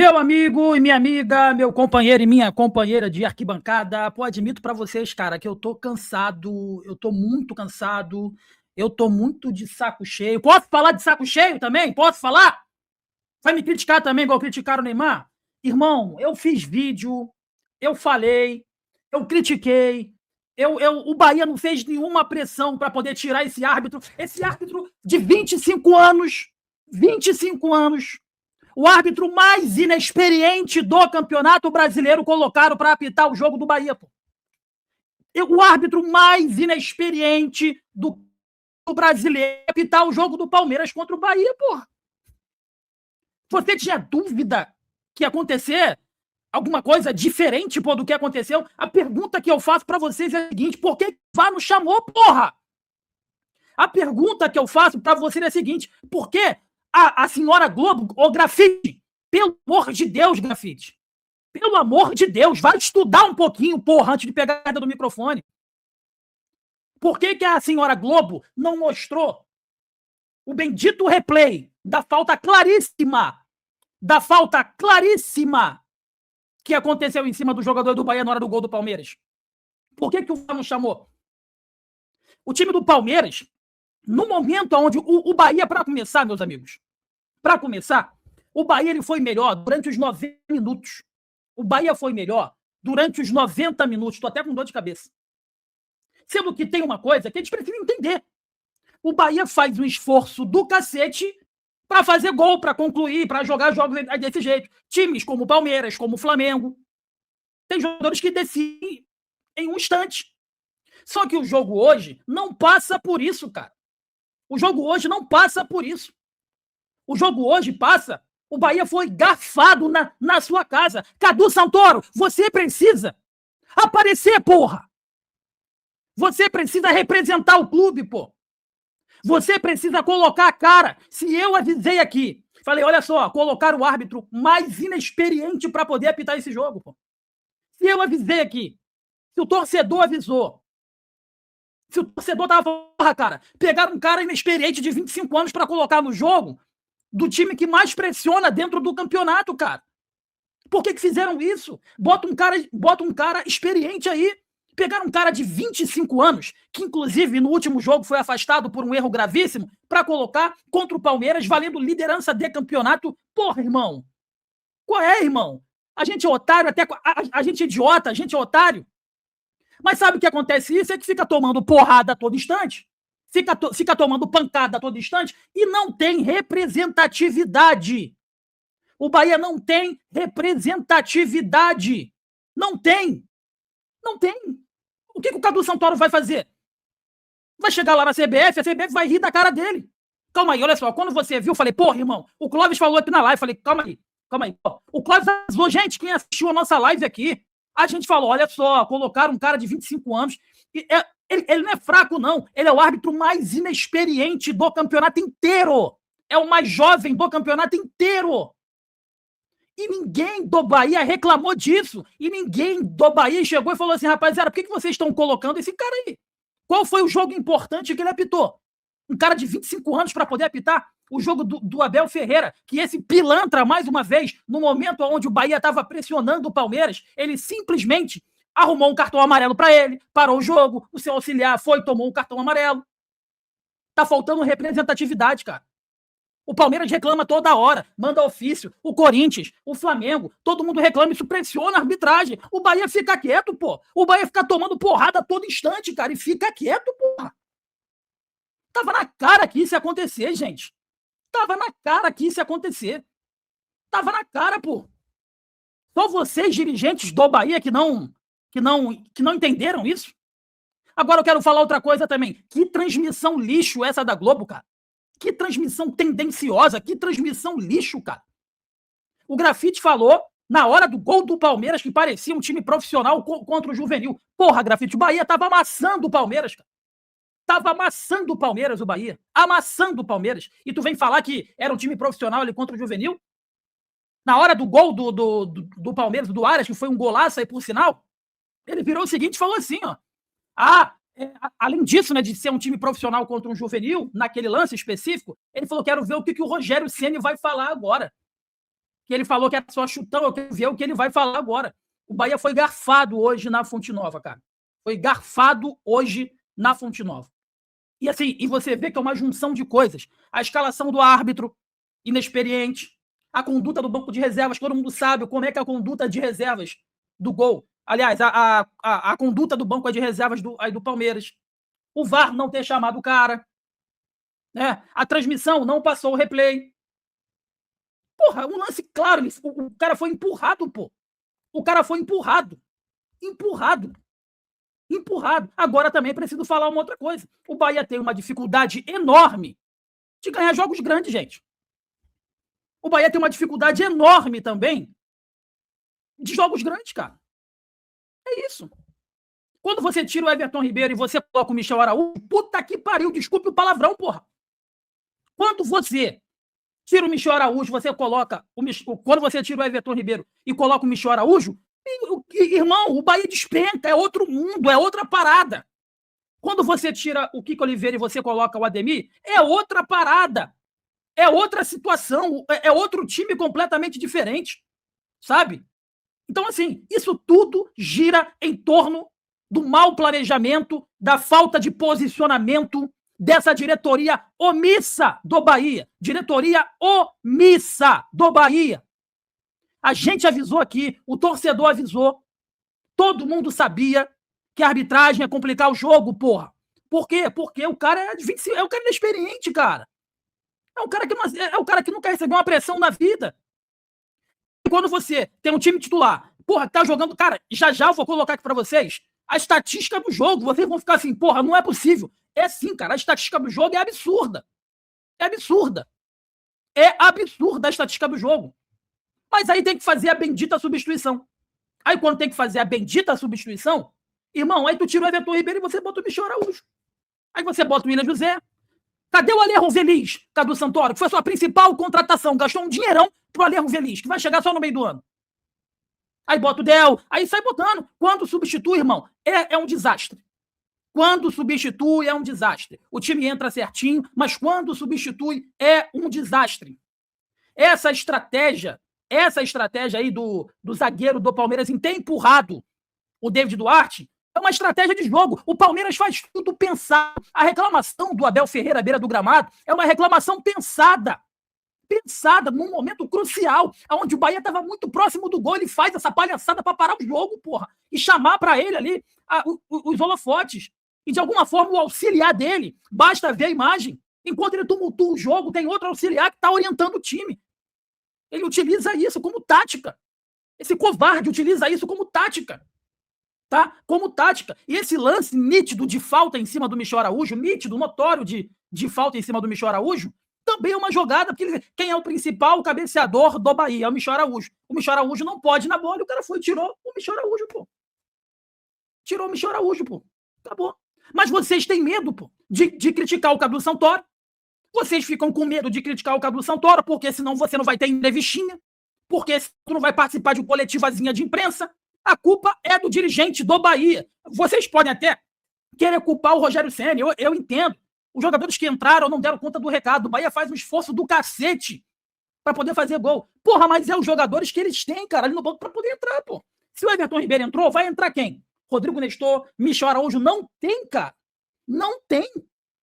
Meu amigo e minha amiga, meu companheiro e minha companheira de arquibancada, pô, admito pra vocês, cara, que eu tô cansado, eu tô muito cansado, eu tô muito de saco cheio. Posso falar de saco cheio também? Posso falar? Vai me criticar também, igual criticaram o Neymar? Irmão, eu fiz vídeo, eu falei, eu critiquei, o Bahia não fez nenhuma pressão pra poder tirar esse árbitro de 25 anos, 25 anos, o árbitro mais inexperiente do Campeonato Brasileiro colocaram para apitar o jogo do Bahia, pô. O árbitro mais inexperiente do brasileiro apitar o jogo do Palmeiras contra o Bahia, porra. Você tinha dúvida que ia acontecer alguma coisa diferente, pô, do que aconteceu? A pergunta que eu faço para vocês é a seguinte: por que o VAR não chamou, porra? A pergunta que eu faço para vocês é a seguinte: por que a senhora Globo, ô Grafite, pelo amor de Deus, Grafite, pelo amor de Deus, vai estudar um pouquinho, porra, antes de pegar a do microfone. Por que a senhora Globo não mostrou o bendito replay da falta claríssima que aconteceu em cima do jogador do Bahia na hora do gol do Palmeiras? Por que o VAR não chamou? O time do Palmeiras, no momento onde o Bahia, para começar, meus amigos, para começar, o Bahia ele foi melhor durante os 90 minutos. O Bahia foi melhor durante os 90 minutos. Estou até com dor de cabeça. Sendo que tem uma coisa que a gente precisa entender. O Bahia faz um esforço do cacete para fazer gol, para concluir, para jogar jogos desse jeito. Times como o Palmeiras, como o Flamengo, tem jogadores que decidem em um instante. Só que o jogo hoje não passa por isso, cara. O jogo hoje não passa por isso. O jogo hoje passa. O Bahia foi garfado na sua casa. Cadu Santoro, você precisa aparecer, porra. Você precisa representar o clube, pô. Você precisa colocar a cara. Se eu avisei aqui, falei, olha só, colocar o árbitro mais inexperiente para poder apitar esse jogo, pô. Se eu avisei aqui, se o torcedor avisou, se o torcedor tava, porra, cara, pegaram um cara inexperiente de 25 anos para colocar no jogo do time que mais pressiona dentro do campeonato, cara. Por que fizeram isso? Bota um cara experiente aí. Pegaram um cara de 25 anos, que inclusive no último jogo foi afastado por um erro gravíssimo, para colocar contra o Palmeiras, valendo liderança de campeonato. Porra, irmão. Qual é, irmão? A gente é otário, até a gente é idiota, a gente é otário. Mas sabe o que acontece? Isso é que fica tomando porrada a todo instante, fica tomando pancada a todo instante e não tem representatividade. O Bahia não tem representatividade. Não tem. Não tem. O que o Cadu Santoro vai fazer? Vai chegar lá na CBF, a CBF vai rir da cara dele. Calma aí, olha só. Quando você viu, eu falei, porra, irmão, o Clóvis falou aqui na live. Falei, calma aí. O Clóvis avisou, gente, quem assistiu a nossa live aqui, a gente falou, olha só, colocaram um cara de 25 anos. Ele não é fraco, não. Ele é o árbitro mais inexperiente do campeonato inteiro. É o mais jovem do campeonato inteiro. E ninguém do Bahia reclamou disso. E ninguém do Bahia chegou e falou assim, rapaziada, por que vocês estão colocando esse cara aí? Qual foi o jogo importante que ele apitou? Um cara de 25 anos para poder apitar o jogo do Abel Ferreira, que esse pilantra, mais uma vez, no momento onde o Bahia estava pressionando o Palmeiras, ele simplesmente arrumou um cartão amarelo para ele, parou o jogo, o seu auxiliar foi e tomou um cartão amarelo. Tá faltando representatividade, cara. O Palmeiras reclama toda hora, manda ofício, o Corinthians, o Flamengo, todo mundo reclama, isso pressiona a arbitragem. O Bahia fica quieto, pô. O Bahia fica tomando porrada a todo instante, cara, e fica quieto, porra. Tava na cara que isso ia acontecer, gente. Tava na cara que isso ia acontecer. Tava na cara, pô. Só vocês, dirigentes do Bahia, que não entenderam isso. Agora eu quero falar outra coisa também. Que transmissão lixo essa da Globo, cara. Que transmissão tendenciosa, que transmissão lixo, cara. O Grafite falou, na hora do gol do Palmeiras, que parecia um time profissional contra o Juvenil. Porra, Grafite, o Bahia tava amassando o Palmeiras, cara. Tava amassando o Palmeiras, o Bahia. Amassando o Palmeiras. E tu vem falar que era um time profissional ali contra o Juvenil? Na hora do gol do Palmeiras, do Arias, que foi um golaço aí, por sinal, ele virou o seguinte e falou assim, ó. Além disso, né, de ser um time profissional contra um juvenil, naquele lance específico, ele falou, quero ver o que o Rogério Ceni vai falar agora. que ele falou que era só chutão, eu quero ver o que ele vai falar agora. O Bahia foi garfado hoje na Fonte Nova, cara. Foi garfado hoje na Fonte Nova. E assim, e você vê que é uma junção de coisas. A escalação do árbitro, inexperiente. A conduta do banco de reservas, todo mundo sabe como é que é a conduta de reservas do gol. Aliás, a conduta do banco de reservas do Palmeiras. O VAR não ter chamado o cara. Né? A transmissão não passou o replay. Porra, um lance claro. O cara foi empurrado, pô. O cara foi empurrado. Empurrado. Agora também preciso falar uma outra coisa. O Bahia tem uma dificuldade enorme de ganhar jogos grandes, gente. O Bahia tem uma dificuldade enorme também de jogos grandes, cara. É isso. Quando você tira o Everton Ribeiro e você coloca o Michel Araújo, puta que pariu, desculpe o palavrão, porra. Quando você tira o Michel Araújo, você coloca quando você tira o Everton Ribeiro e coloca o Michel Araújo, irmão, o Bahia despenca, é outro mundo, é outra parada. Quando você tira o Kiko Oliveira e você coloca o Ademir, é outra parada. É outra situação, é outro time completamente diferente, sabe? Então, assim, isso tudo gira em torno do mau planejamento, da falta de posicionamento dessa diretoria omissa do Bahia. Diretoria omissa do Bahia. A gente avisou aqui, o torcedor avisou, todo mundo sabia que a arbitragem ia complicar o jogo, porra. Por quê? Porque o cara é um cara inexperiente, cara. É um cara que nunca recebeu uma pressão na vida. E quando você tem um time titular, porra, tá jogando... Cara, já eu vou colocar aqui pra vocês a estatística do jogo. Vocês vão ficar assim, porra, não é possível. É sim, cara, a estatística do jogo é absurda. É absurda. É absurda a estatística do jogo. Mas aí tem que fazer a bendita substituição. Aí quando tem que fazer a bendita substituição, irmão, aí tu tira o Everton Ribeiro e você bota o Michel Araújo. Aí você bota o William José. Cadê o Alejo Feliz, Cadu Santoro, que foi a sua principal contratação? Gastou um dinheirão pro Alejo Feliz, que vai chegar só no meio do ano. Aí bota o Del, aí sai botando. Quando substitui, irmão, é um desastre. Quando substitui, é um desastre. O time entra certinho, mas quando substitui, é um desastre. Essa estratégia aí do zagueiro do Palmeiras em ter empurrado o David Duarte, é uma estratégia de jogo. O Palmeiras faz tudo pensado. A reclamação do Abel Ferreira à beira do gramado é uma reclamação pensada. Pensada num momento crucial, onde o Bahia estava muito próximo do gol. Ele faz essa palhaçada para parar o jogo, porra. E chamar para ele ali os holofotes. E de alguma forma o auxiliar dele, basta ver a imagem. Enquanto ele tumultua o jogo, tem outro auxiliar que está orientando o time. Ele utiliza isso como tática. Esse covarde utiliza isso como tática. Tá? Como tática. E esse lance nítido de falta em cima do Michel Araújo, nítido, notório de falta em cima do Michel Araújo, também é uma jogada, porque quem é o principal cabeceador do Bahia? É o Michel Araújo. O Michel Araújo não pode ir na bola, e o cara foi e tirou o Michel Araújo, pô. Tirou o Michel Araújo, pô. Acabou. Mas vocês têm medo, pô, de criticar o Cadu Santoro. Vocês ficam com medo de criticar o Cadu Santoro, porque senão você não vai ter entrevistinha, porque senão tu não vai participar de uma coletivazinha de imprensa. A culpa é do dirigente do Bahia. Vocês podem até querer culpar o Rogério Ceni, eu entendo. Os jogadores que entraram não deram conta do recado. O Bahia faz um esforço do cacete para poder fazer gol. Porra, mas é os jogadores que eles têm, cara, ali no banco para poder entrar, pô. Se o Everton Ribeiro entrou, vai entrar quem? Rodrigo Nestor, Michel Araújo. Não tem, cara. Não tem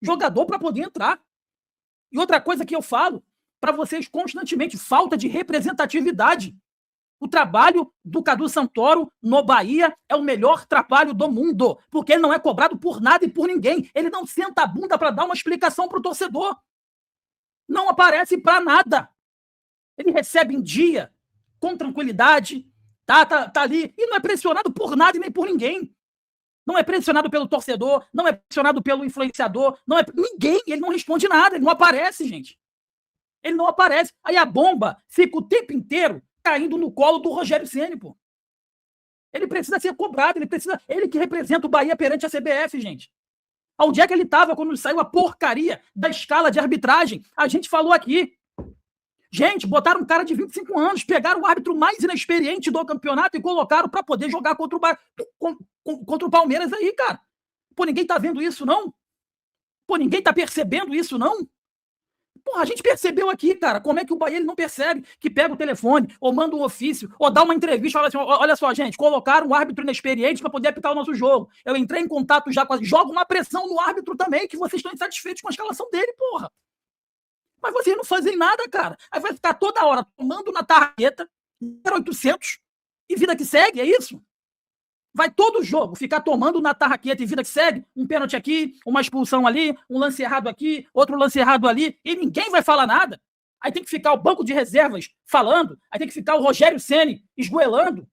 jogador para poder entrar. E outra coisa que eu falo para vocês constantemente, falta de representatividade. O trabalho do Cadu Santoro no Bahia é o melhor trabalho do mundo, porque ele não é cobrado por nada e por ninguém. Ele não senta a bunda para dar uma explicação para o torcedor. Não aparece para nada. Ele recebe em dia, com tranquilidade, tá ali, e não é pressionado por nada e nem por ninguém. Não é pressionado pelo torcedor, não é pressionado pelo influenciador, não é ninguém, ele não responde nada, ele não aparece, gente. Ele não aparece. Aí a bomba fica o tempo inteiro caindo no colo do Rogério Ceni, pô. Ele precisa ser cobrado, ele que representa o Bahia perante a CBF, gente. Onde é que ele estava quando saiu a porcaria da escala de arbitragem? A gente falou aqui. Gente, botaram um cara de 25 anos, pegaram o árbitro mais inexperiente do campeonato e colocaram para poder jogar contra o Palmeiras aí, cara. Pô, ninguém tá vendo isso, não? Pô, ninguém tá percebendo isso, não? Porra, a gente percebeu aqui, cara, como é que o Bahia ele não percebe que pega o telefone, ou manda um ofício, ou dá uma entrevista, fala assim, olha só, gente, colocaram um árbitro inexperiente para poder apitar o nosso jogo. Eu entrei em contato já com a... Joga uma pressão no árbitro também, que vocês estão insatisfeitos com a escalação dele, porra. Mas vocês não fazem nada, cara. Aí vai ficar toda hora tomando na tarraqueta, 0800, e vida que segue, é isso? Vai todo jogo ficar tomando na tarraqueta e vida que segue, um pênalti aqui, uma expulsão ali, um lance errado aqui, outro lance errado ali, e ninguém vai falar nada. Aí tem que ficar o banco de reservas falando, aí tem que ficar o Rogério Ceni esgoelando.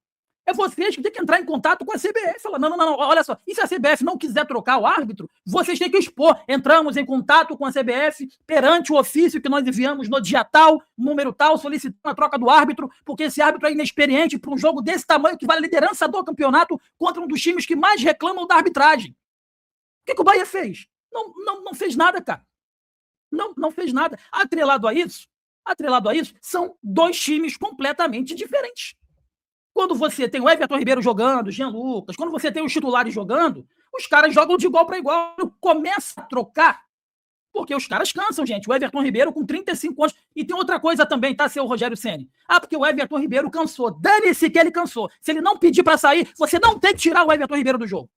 É vocês que têm que entrar em contato com a CBF. Falar, não, olha só, e se a CBF não quiser trocar o árbitro, vocês têm que expor. Entramos em contato com a CBF perante o ofício que nós enviamos no dia tal, número tal, solicitando a troca do árbitro, porque esse árbitro é inexperiente para um jogo desse tamanho que vale a liderança do campeonato contra um dos times que mais reclamam da arbitragem. O que o Bahia fez? Não fez nada, cara. Não fez nada. Atrelado a isso, são dois times completamente diferentes. Quando você tem o Everton Ribeiro jogando, Jean Lucas, quando você tem os titulares jogando, os caras jogam de igual para igual. Começa a trocar, porque os caras cansam, gente. O Everton Ribeiro com 35 anos. E tem outra coisa também, tá, seu Rogério Ceni? Porque o Everton Ribeiro cansou. Dane-se que ele cansou. Se ele não pedir para sair, você não tem que tirar o Everton Ribeiro do jogo.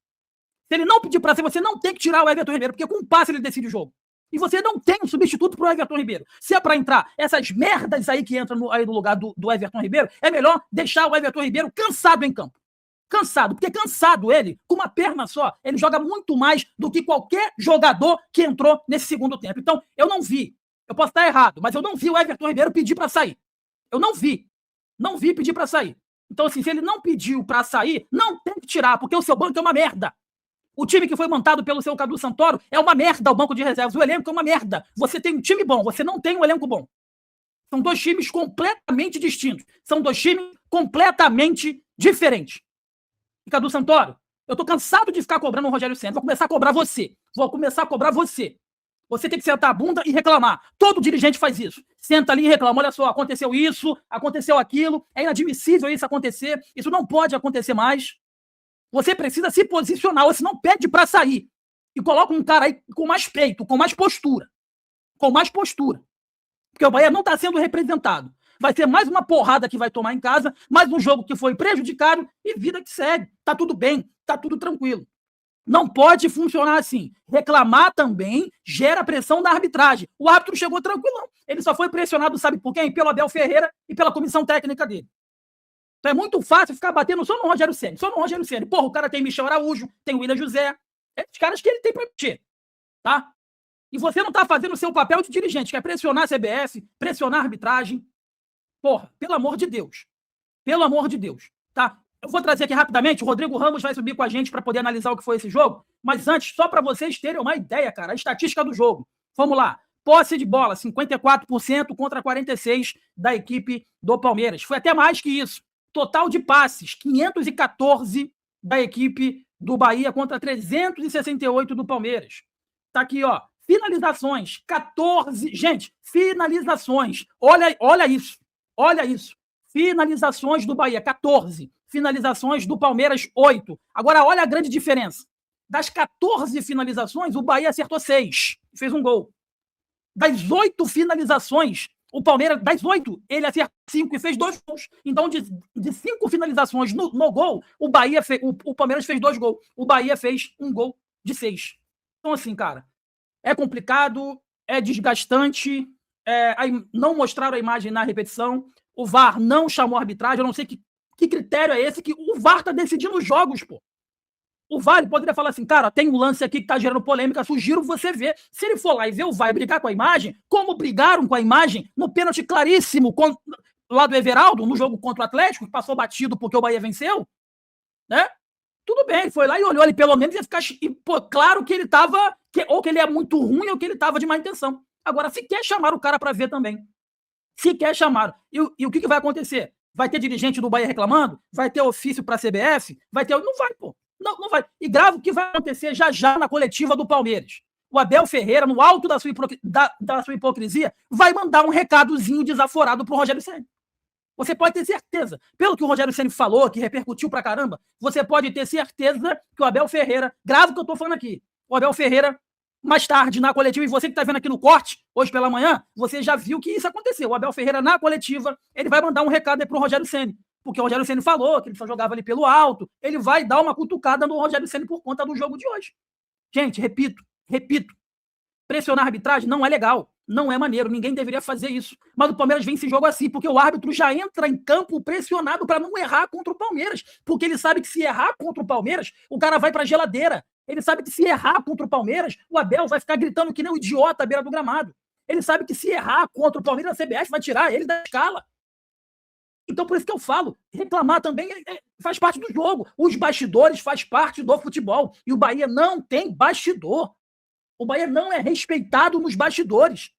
Se ele não pedir para sair, você não tem que tirar o Everton Ribeiro, porque com um passe ele decide o jogo. E você não tem um substituto pro Everton Ribeiro. Se é para entrar essas merdas aí que entram aí no lugar do Everton Ribeiro, é melhor deixar o Everton Ribeiro cansado em campo. Cansado, porque cansado ele, com uma perna só, ele joga muito mais do que qualquer jogador que entrou nesse segundo tempo. Então, eu não vi, eu posso estar errado, mas eu não vi o Everton Ribeiro pedir para sair. Eu não vi pedir para sair. Então, assim, se ele não pediu para sair, não tem que tirar, porque o seu banco é uma merda. O time que foi montado pelo seu Cadu Santoro é uma merda, o banco de reservas. O elenco é uma merda. Você tem um time bom, você não tem um elenco bom. São dois times completamente distintos. São dois times completamente diferentes. E Cadu Santoro, eu tô cansado de ficar cobrando o Rogério Ceni. Vou começar a cobrar você. Você tem que sentar a bunda e reclamar. Todo dirigente faz isso. Senta ali e reclama. Olha só, aconteceu isso, aconteceu aquilo. É inadmissível isso acontecer. Isso não pode acontecer mais. Você precisa se posicionar, ou se não pede para sair. E coloca um cara aí com mais peito, com mais postura. Porque o Bahia não está sendo representado. Vai ser mais uma porrada que vai tomar em casa, mais um jogo que foi prejudicado e vida que segue. Tá tudo bem, tá tudo tranquilo. Não pode funcionar assim. Reclamar também gera pressão da arbitragem. O árbitro chegou tranquilão. Ele só foi pressionado, sabe por quem? Pelo Abel Ferreira e pela comissão técnica dele. Então é muito fácil ficar batendo só no Rogério Ceni. Porra, o cara tem Michel Araújo, tem o William José. É os caras que ele tem pra mexer. Tá? E você não tá fazendo o seu papel de dirigente, que é pressionar a CBF, pressionar a arbitragem. Porra, pelo amor de Deus. Tá? Eu vou trazer aqui rapidamente, o Rodrigo Ramos vai subir com a gente para poder analisar o que foi esse jogo, mas antes, só para vocês terem uma ideia, cara, a estatística do jogo. Vamos lá. Posse de bola, 54% contra 46% da equipe do Palmeiras. Foi até mais que isso. Total de passes, 514 da equipe do Bahia contra 368 do Palmeiras. Tá aqui, ó. Finalizações, 14. Gente, finalizações. Olha isso. Finalizações do Bahia, 14. Finalizações do Palmeiras, 8. Agora, olha a grande diferença. Das 14 finalizações, o Bahia acertou 6 e fez um gol. Das 8 finalizações, o Palmeiras, das 8, ele acertou 5 e fez 2 gols. Então, de 5 finalizações no gol, o Palmeiras fez 2 gols. O Bahia fez um gol de 6. Então, assim, cara, é complicado, é desgastante, não mostraram a imagem na repetição, o VAR não chamou a arbitragem, eu não sei que critério é esse que o VAR tá decidindo os jogos, pô. O VAR poderia falar assim, cara, tem um lance aqui que tá gerando polêmica, sugiro você ver. Se ele for lá e ver o VAR brigar com a imagem, como brigaram com a imagem no pênalti claríssimo lá do Everaldo, no jogo contra o Atlético, que passou batido porque o Bahia venceu, né? Tudo bem, ele foi lá e olhou ali, pelo menos ia ficar claro que ele tava, ou que ele é muito ruim ou que ele tava de má intenção. Agora, se quer chamar o cara para ver também. Se quer chamar. E o que vai acontecer? Vai ter dirigente do Bahia reclamando? Vai ter ofício para a CBF? Não vai, pô. Não vai. E grave o que vai acontecer já na coletiva do Palmeiras. O Abel Ferreira, no alto da sua hipocrisia, vai mandar um recadozinho desaforado pro Rogério Ceni. Você pode ter certeza. Pelo que o Rogério Ceni falou, que repercutiu pra caramba, você pode ter certeza que o Abel Ferreira, grave o que eu tô falando aqui, o Abel Ferreira mais tarde na coletiva, e você que está vendo aqui no corte, hoje pela manhã, você já viu que isso aconteceu. O Abel Ferreira, na coletiva, ele vai mandar um recado aí pro Rogério Ceni, porque o Rogério Ceni falou que ele só jogava ali pelo alto, ele vai dar uma cutucada no Rogério Ceni por conta do jogo de hoje. Gente, repito, pressionar a arbitragem não é legal, não é maneiro, ninguém deveria fazer isso. Mas o Palmeiras vem esse jogo assim, porque o árbitro já entra em campo pressionado para não errar contra o Palmeiras, porque ele sabe que se errar contra o Palmeiras, o cara vai para a geladeira. Ele sabe que se errar contra o Palmeiras, o Abel vai ficar gritando que nem um idiota à beira do gramado. Ele sabe que se errar contra o Palmeiras, a CBF vai tirar ele da escala. Então, por isso que eu falo, reclamar também faz parte do jogo. Os bastidores faz parte do futebol. E o Bahia não tem bastidor. O Bahia não é respeitado nos bastidores.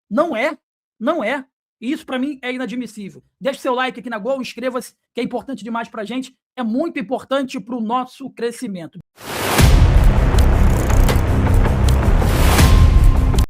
Não é. E isso, para mim, é inadmissível. Deixe seu like aqui na Gol, inscreva-se, que é importante demais pra gente. É muito importante pro nosso crescimento.